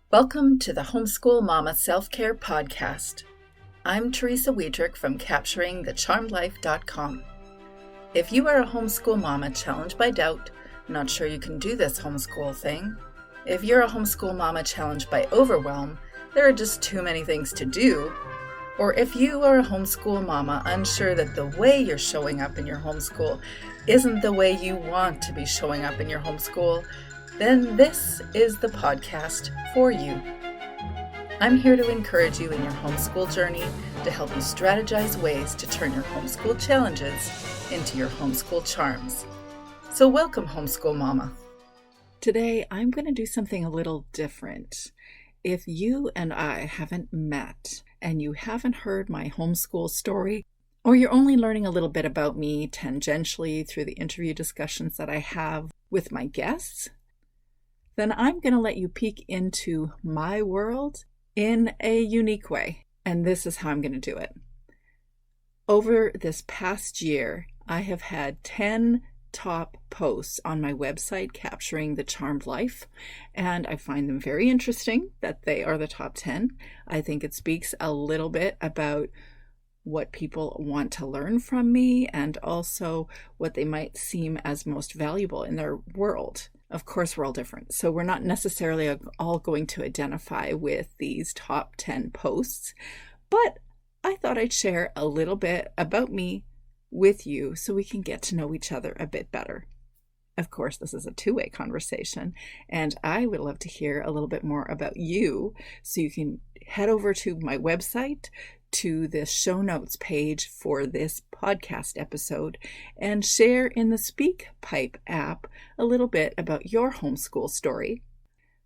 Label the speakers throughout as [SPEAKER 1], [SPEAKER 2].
[SPEAKER 1] Welcome to the Homeschool Mama Self-Care Podcast. I'm Teresa from CapturingTheCharmedLife.com. If you are a homeschool mama challenged by doubt, not sure you can do this homeschool thing, if you're a homeschool mama challenged by overwhelm, there are just too many things to do, or if you are a homeschool mama unsure that the way you're showing up in your homeschool isn't the way you want to be showing up in your homeschool, then this is the podcast for you. I'm here to encourage you in your homeschool journey to help you strategize ways to turn your homeschool challenges into your homeschool charms. So welcome, Homeschool Mama. Today, I'm going to do something a little different. If you and I haven't met and you haven't heard my homeschool story, or you're only learning a little bit about me tangentially through the interview discussions that I have with my guests, then I'm going to let you peek into my world in a unique way. And this is how I'm going to do it. Over this past year, I have had 10 top posts on my website, Capturing the Charmed Life, and I find them very interesting that they are the top 10. I think it speaks a little bit about what people want to learn from me and also what they might seem as most valuable in their world. Of course, we're all different, so we're not necessarily all going to identify with these top 10 posts, but I thought I'd share a little bit about me with you so we can get to know each other a bit better. Of course, this is a two-way conversation, and I would love to hear a little bit more about you, so you can head over to my website, to the show notes page for this podcast episode, and share in the SpeakPipe app a little bit about your homeschool story.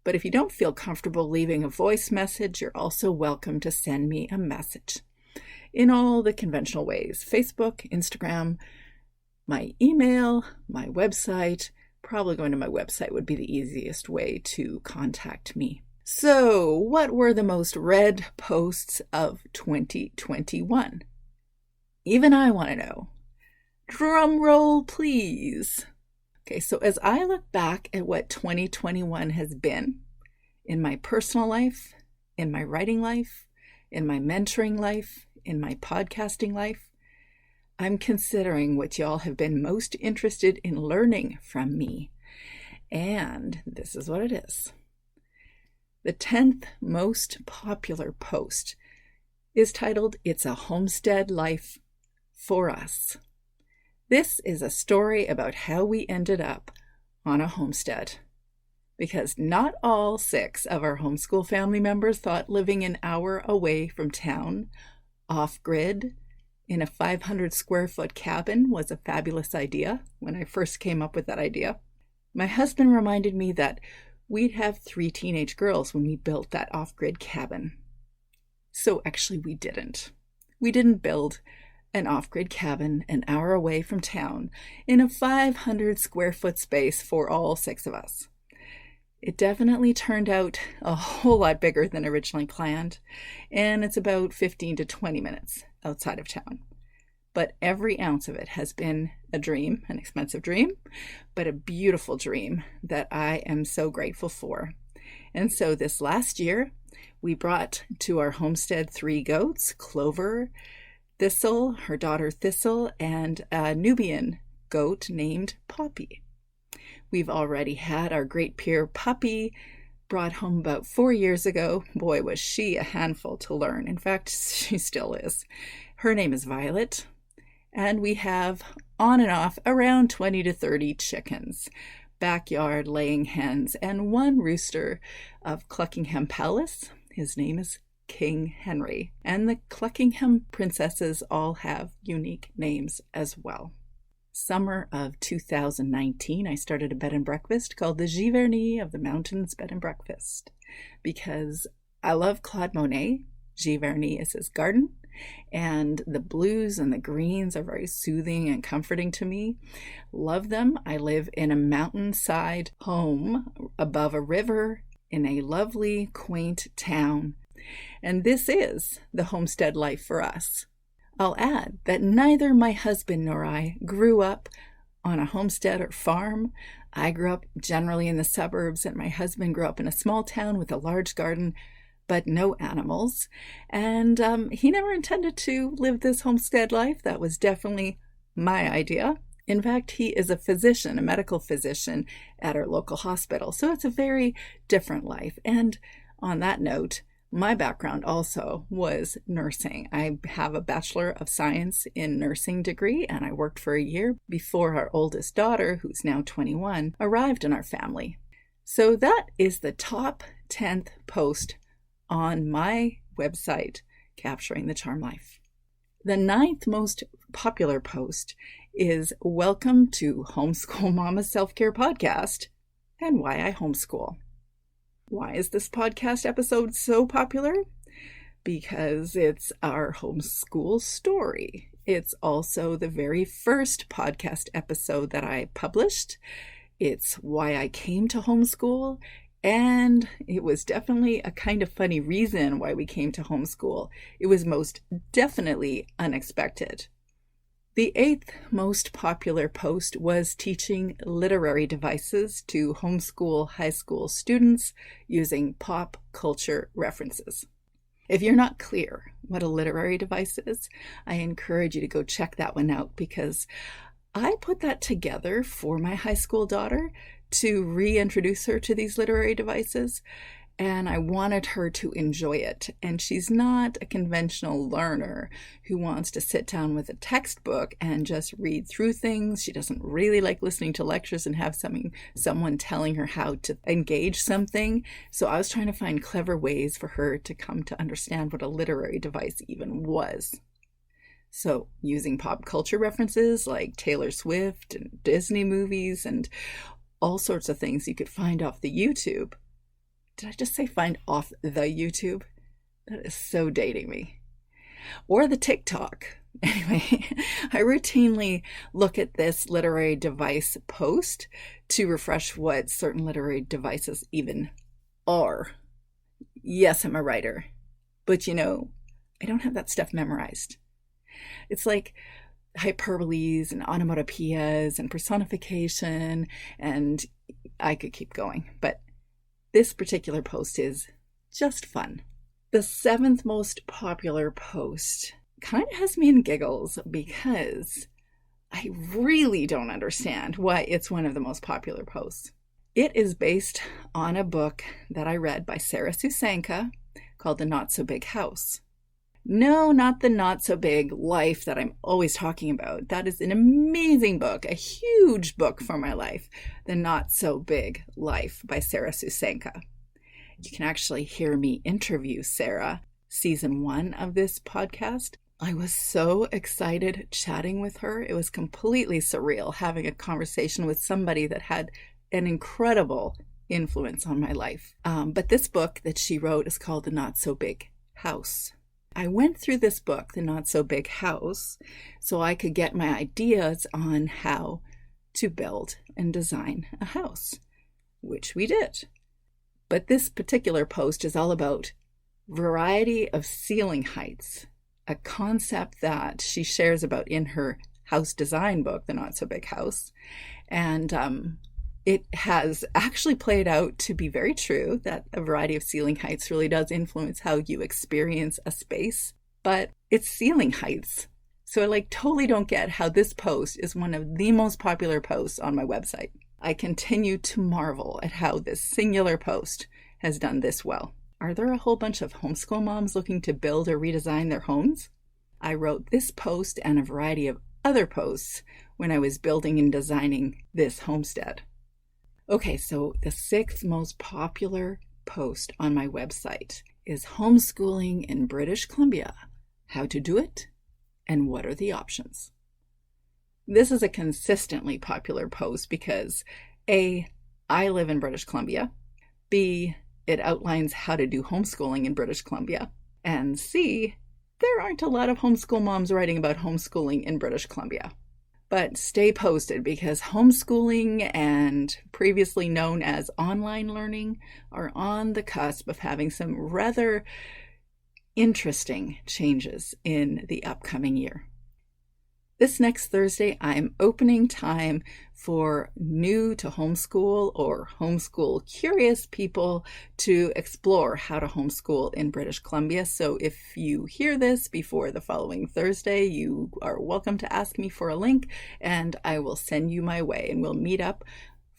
[SPEAKER 1] But if you don't feel comfortable leaving a voice message, you're also welcome to send me a message in all the conventional ways: Facebook, Instagram, my email, my website. Probably going to my website would be the easiest way to contact me. So, what were the most read posts of 2021? Even I want to know. Drum roll, please. Okay, so as I look back at what 2021 has been in my personal life, in my writing life, in my mentoring life, in my podcasting life, I'm considering what y'all have been most interested in learning from me. And this is what it is. The 10th most popular post is titled, "It's a Homestead Life for Us." This is a story about how we ended up on a homestead. Because not all 6 of our homeschool family members thought living an hour away from town, off-grid, in a 500 square foot cabin was a fabulous idea when I first came up with that idea. My husband reminded me that we'd have 3 teenage girls when we built that off-grid cabin. So actually we didn't. We didn't build an off-grid cabin an hour away from town in a 500 square foot space for all 6 of us. It definitely turned out a whole lot bigger than originally planned, and it's about 15 to 20 minutes outside of town. But every ounce of it has been a dream, an expensive dream, but a beautiful dream that I am so grateful for. And so this last year, we brought to our homestead 3 goats, Clover, Thistle, her daughter Thistle, and a Nubian goat named Poppy. We've already had our Great Pyr puppy brought home about 4 years ago. Boy, was she a handful to learn. In fact, she still is. Her name is Violet. And we have, on and off, around 20 to 30 chickens, backyard laying hens, and 1 rooster of Cluckingham Palace. His name is King Henry. And the Cluckingham princesses all have unique names as well. Summer of 2019, I started a bed and breakfast called the Givery of the Mountains Bed and Breakfast because I love Claude Monet. Givery is his garden. And the blues and the greens are very soothing and comforting to me. Love them. I live in a mountainside home above a river in a lovely, quaint town. And this is the homestead life for us. I'll add that neither my husband nor I grew up on a homestead or farm. I grew up generally in the suburbs, and my husband grew up in a small town with a large garden, but no animals. And he never intended to live this homestead life. That was definitely my idea. In fact, he is a physician, a medical physician at our local hospital. So it's a very different life. And on that note, my background also was nursing. I have a Bachelor of Science in Nursing degree, and I worked for a year before our oldest daughter, who's now 21, arrived in our family. So that is the top 10th post on my website, Capturing the Charm Life. The 9th most popular post is Welcome to Homeschool Mama Self-Care Podcast and Why I Homeschool. Why is this podcast episode so popular? Because it's our homeschool story. It's also the very first podcast episode that I published. It's why I came to homeschool, and it was definitely a kind of funny reason why we came to homeschool. It was most definitely unexpected. The 8th most popular post was teaching literary devices to homeschool high school students using pop culture references. If you're not clear what a literary device is, I encourage you to go check that one out, because I put that together for my high school daughter to reintroduce her to these literary devices, and I wanted her to enjoy it. And she's not a conventional learner who wants to sit down with a textbook and just read through things. She doesn't really like listening to lectures and have someone telling her how to engage something. So I was trying to find clever ways for her to come to understand what a literary device even was. So using pop culture references like Taylor Swift and Disney movies and all sorts of things you could find off the YouTube. Did I just say find off the YouTube? That is so dating me. Or the TikTok. Anyway, I routinely look at this literary device post to refresh what certain literary devices even are. Yes, I'm a writer, but I don't have that stuff memorized. It's like hyperboles and onomatopoeias and personification, and I could keep going, but this particular post is just fun. The 7th most popular post kind of has me in giggles because I really don't understand why it's one of the most popular posts. It is based on a book that I read by Sarah Susanka called The Not So Big House. No, not The Not So Big Life that I'm always talking about. That is an amazing book, a huge book for my life. The Not So Big Life by Sarah Susanka. You can actually hear me interview Sarah, season 1 of this podcast. I was so excited chatting with her. It was completely surreal having a conversation with somebody that had an incredible influence on my life. But this book that she wrote is called The Not So Big House. I went through this book, The Not So Big House, so I could get my ideas on how to build and design a house, which we did. But this particular post is all about variety of ceiling heights, a concept that she shares about in her house design book, The Not So Big House. And it has actually played out to be very true that a variety of ceiling heights really does influence how you experience a space, but it's ceiling heights. So I totally don't get how this post is one of the most popular posts on my website. I continue to marvel at how this singular post has done this well. Are there a whole bunch of homeschool moms looking to build or redesign their homes? I wrote this post and a variety of other posts when I was building and designing this homestead. Okay, so the 6th most popular post on my website is Homeschooling in British Columbia, how to do it, and what are the options. This is a consistently popular post because A, I live in British Columbia, B, it outlines how to do homeschooling in British Columbia, and C, there aren't a lot of homeschool moms writing about homeschooling in British Columbia. But stay posted because homeschooling and previously known as online learning are on the cusp of having some rather interesting changes in the upcoming year. This next Thursday, I'm opening time for new to homeschool or homeschool curious people to explore how to homeschool in British Columbia. So if you hear this before the following Thursday, you are welcome to ask me for a link and I will send you my way, and we'll meet up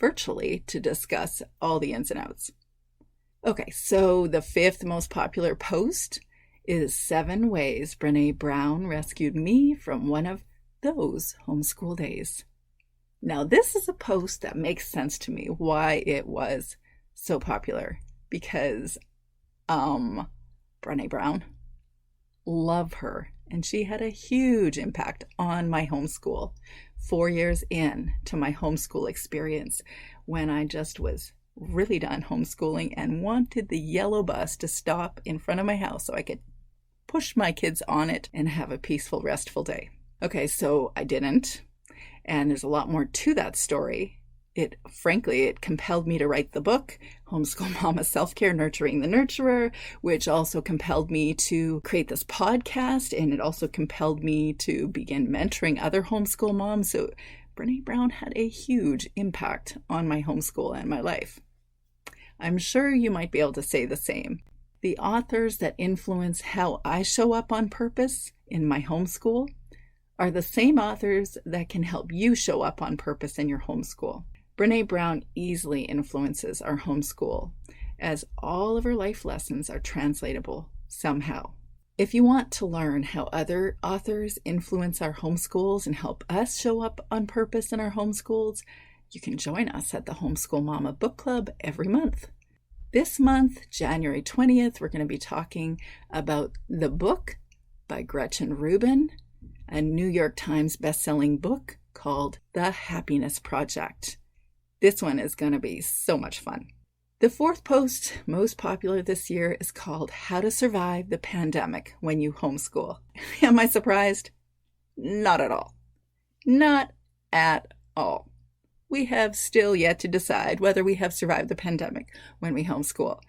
[SPEAKER 1] virtually to discuss all the ins and outs. Okay, so the fifth most popular post is 7 ways Brené Brown rescued me from one of those homeschool days. Now, this is a post that makes sense to me why it was so popular, because Brené Brown, love her, and she had a huge impact on my homeschool 4 years in to my homeschool experience, when I just was really done homeschooling and wanted the yellow bus to stop in front of my house so I could push my kids on it and have a peaceful, restful day. Okay, so I didn't, and there's a lot more to that story. It compelled me to write the book, Homeschool Mama Self-Care, Nurturing the Nurturer, which also compelled me to create this podcast, and it also compelled me to begin mentoring other homeschool moms. So Brené Brown had a huge impact on my homeschool and my life. I'm sure you might be able to say the same. The authors that influence how I show up on purpose in my homeschool are the same authors that can help you show up on purpose in your homeschool. Brené Brown easily influences our homeschool, as all of her life lessons are translatable somehow. If you want to learn how other authors influence our homeschools and help us show up on purpose in our homeschools, you can join us at the Homeschool Mama Book Club every month. This month, January 20th, we're going to be talking about the book by Gretchen Rubin, a New York Times bestselling book called The Happiness Project. This one is going to be so much fun. The fourth post, most popular this year, is called How to Survive the Pandemic When You Homeschool. Am I surprised? Not at all. Not at all. We have still yet to decide whether we have survived the pandemic when we homeschool.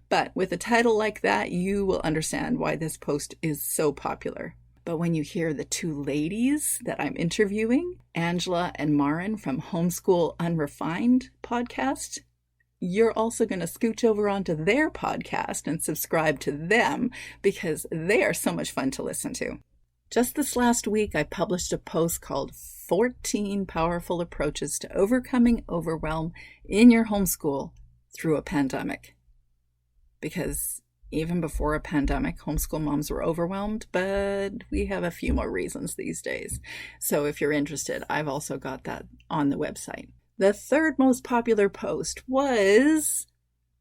[SPEAKER 1] But with a title like that, you will understand why this post is so popular. But when you hear the 2 ladies that I'm interviewing, Angela and Maren from Homeschool Unrefined podcast, you're also going to scooch over onto their podcast and subscribe to them, because they are so much fun to listen to. Just this last week, I published a post called 14 Powerful Approaches to Overcoming Overwhelm in Your Homeschool Through a Pandemic. Because even before a pandemic, homeschool moms were overwhelmed, but we have a few more reasons these days. So if you're interested, I've also got that on the website. The third most popular post was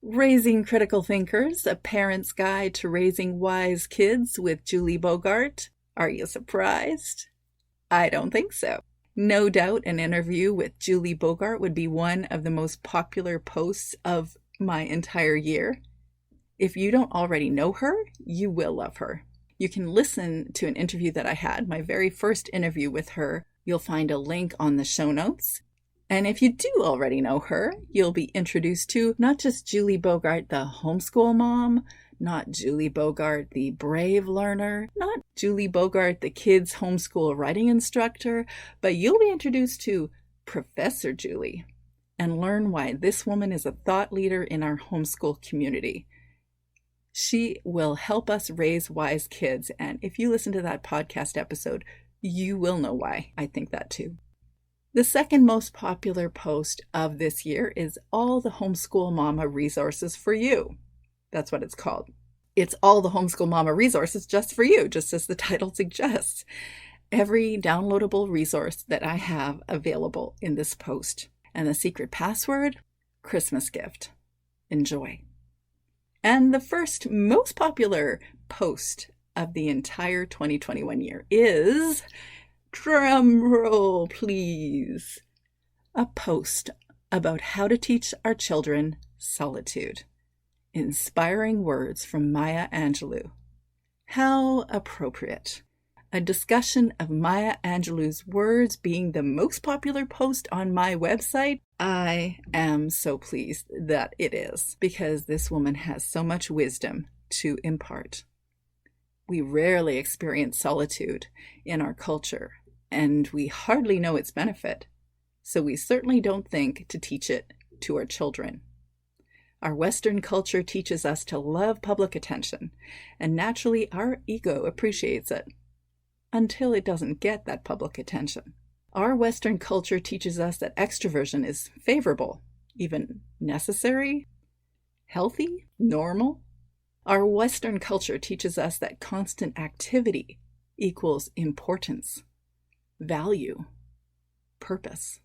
[SPEAKER 1] Raising Critical Thinkers, A Parent's Guide to Raising Wise Kids with Julie Bogart. Are you surprised? I don't think so. No doubt an interview with Julie Bogart would be one of the most popular posts of my entire year. If you don't already know her, you will love her. You can listen to an interview that I had, my very first interview with her. You'll find a link on the show notes. And if you do already know her, you'll be introduced to not just Julie Bogart, the homeschool mom, not Julie Bogart, the brave learner, not Julie Bogart, the kids homeschool writing instructor, but you'll be introduced to Professor Julie and learn why this woman is a thought leader in our homeschool community. She will help us raise wise kids, and if you listen to that podcast episode, you will know why I think that too. The second most popular post of this year is all the Homeschool Mama resources for you. That's what it's called. It's all the Homeschool Mama resources just for you, just as the title suggests. Every downloadable resource that I have available in this post. And the secret password, Christmas gift. Enjoy. And the first most popular post of the entire 2021 year is, drum roll please, a post about how to teach our children solitude. Inspiring words from Maya Angelou. How appropriate. A discussion of Maya Angelou's words being the most popular post on my website. I am so pleased that it is, because this woman has so much wisdom to impart. We rarely experience solitude in our culture, and we hardly know its benefit, so we certainly don't think to teach it to our children. Our Western culture teaches us to love public attention, and naturally our ego appreciates it, until it doesn't get that public attention. Our Western culture teaches us that extroversion is favorable, even necessary, healthy, normal. Our Western culture teaches us that constant activity equals importance, value, purpose.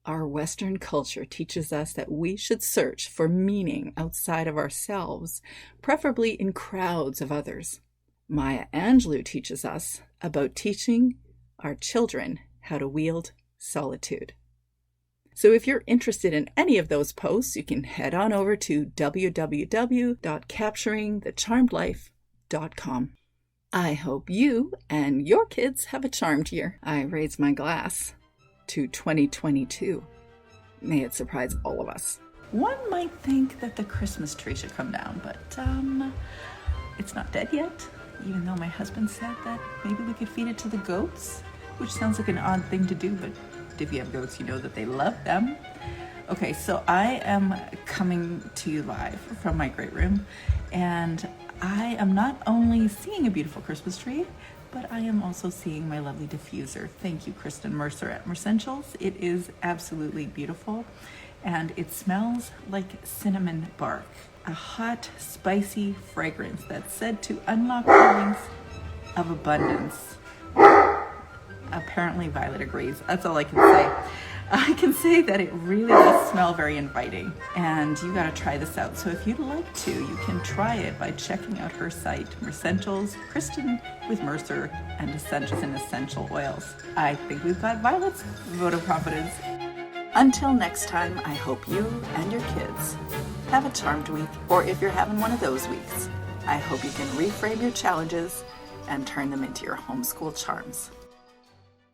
[SPEAKER 1] Our Western culture teaches us that we should search for meaning outside of ourselves, preferably in crowds of others. Maya Angelou teaches us about teaching our children how to wield solitude. So if you're interested in any of those posts, you can head on over to www.capturingthecharmedlife.com. I hope you and your kids have a charmed year. I raise my glass to 2022. May it surprise all of us. One might think that the Christmas tree should come down, but it's not dead yet, even though my husband said that maybe we could feed it to the goats, which sounds like an odd thing to do, but if you have goats, you know that they love them. Okay, so I am coming to you live from my great room, and I am not only seeing a beautiful Christmas tree, but I am also seeing my lovely diffuser. Thank you, Kristen Mercer at Mercentials. It is absolutely beautiful, and it smells like cinnamon bark, a hot, spicy fragrance that's said to unlock feelings of abundance. Apparently Violet agrees. That's all I can say. I can say that it really does smell very inviting, and you gotta try this out. So if you'd like to, you can try it by checking out her site, Mercentials, Kristen with Mercer, and Essentials and Essential Oils. I think we've got Violet's vote of confidence. Until next time, I hope you and your kids have a charmed week, or if you're having one of those weeks, I hope you can reframe your challenges and turn them into your homeschool charms.